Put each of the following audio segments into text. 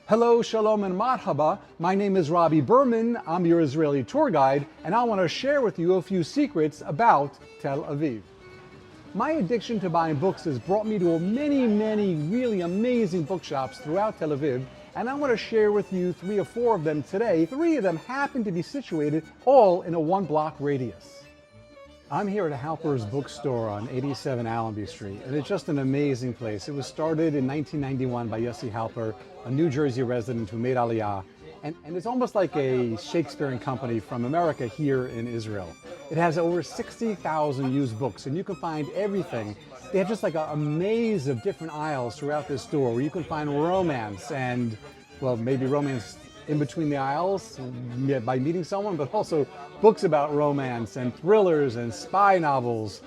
Hello, shalom, and marhaba. My name is Robbie Berman. I'm your Israeli tour guide, and I want to share with you a few secrets about Tel Aviv. My addiction to buying books has brought me to many really amazing bookshops throughout Tel Aviv, and I want to share with you 3 or 4 of them today. 3 of them happen to be situated all in a 1-block radius. I'm here at Halper's bookstore on 87 Allenby Street, and it's just an amazing place. It was started in 1991 by Halper, a New Jersey resident who made Aliyah, and it's almost like a Shakespearean company from America here in Israel. It has over 60,000 used books, and you can find everything. They have just like a maze of different aisles throughout this store where you can find romance and, well, maybe romance in between the aisles by meeting someone, but also books about romance and thrillers and spy novels,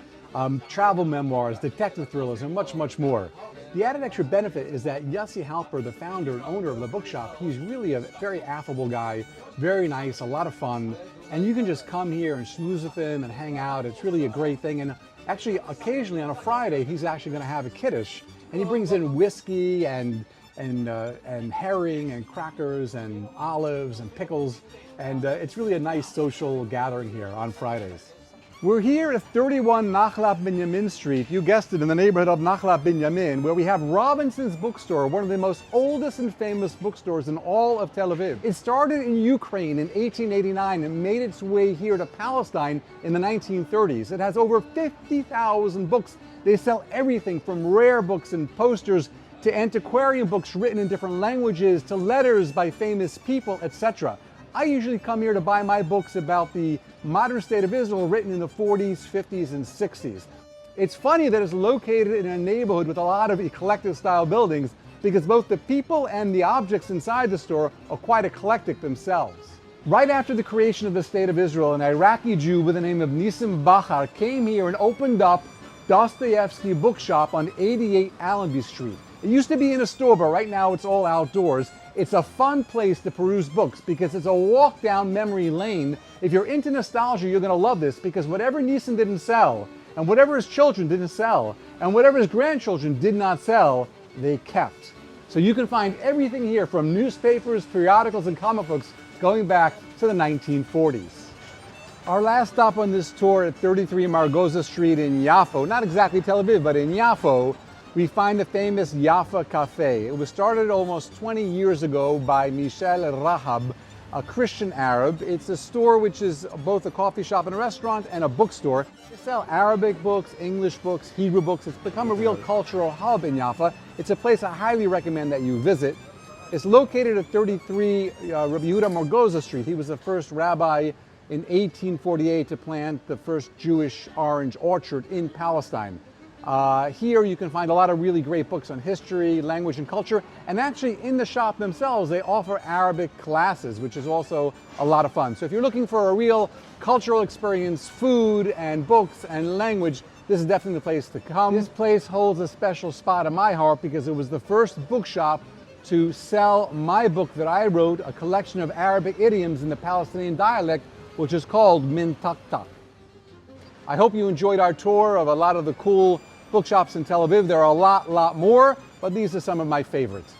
travel memoirs, detective thrillers, and much more. The added extra benefit is that Halper, the founder and owner of the bookshop, he's really a very affable guy, very nice, a lot of fun, and you can just come here and schmooze with him and hang out. It's really a great thing. And actually, occasionally on a Friday, he's actually going to have a kiddush, and he brings in whiskey and herring and crackers and olives and pickles, and it's really a nice social gathering here on Fridays. We're here at 31 Nachlat Binyamin Street, you guessed it, in the neighborhood of Nachlat Binyamin, where we have Robinson's Bookstore, one of the most oldest and famous bookstores in all of Tel Aviv. It started in Ukraine in 1889 and made its way here to Palestine in the 1930s. It has over 50,000 books. They sell everything from rare books and posters to antiquarian books written in different languages, to letters by famous people, etc. I usually come here to buy my books about the modern state of Israel written in the 40s, 50s, and 60s. It's funny that it's located in a neighborhood with a lot of eclectic style buildings because both the people and the objects inside the store are quite eclectic themselves. Right after the creation of the state of Israel, an Iraqi Jew by the name of Nissim Bachar came here and opened up Dosteyevsky bookshop on 88 Allenby Street. It used to be in a store, but right now it's all outdoors. It's a fun place to peruse books because it's a walk down memory lane. If you're into nostalgia, you're going to love this because whatever Nissan didn't sell, and whatever his children didn't sell, and whatever his grandchildren did not sell, they kept. So you can find everything here from newspapers, periodicals, and comic books going back to the 1940s. Our last stop on this tour at 33 Margoza Street in Yafa, not exactly Tel Aviv, but in Yafa, we find the famous Yafa Cafe. It was started almost 20 years ago by Michel Rahab, a Christian Arab. It's a store which is both a coffee shop and a restaurant and a bookstore. They sell Arabic books, English books, Hebrew books. It's become a real cultural hub in Yafa. It's a place I highly recommend that you visit. It's located at 33 Rabbi Yehuda Margoza Street. He was the first rabbi in 1848 to plant the first Jewish orange orchard in Palestine. Here you can find a lot of really great books on history, language, and culture, and actually in the shop themselves they offer Arabic classes, which is also a lot of fun. So if you're looking for a real cultural experience, food and books and language, this is definitely the place to come. This place holds a special spot in my heart because it was the first bookshop to sell my book that I wrote, a collection of Arabic idioms in the Palestinian dialect, which is called Min Tak Tak. I hope you enjoyed our tour of a lot of the cool bookshops in Tel Aviv. There are a lot more, but these are some of my favorites.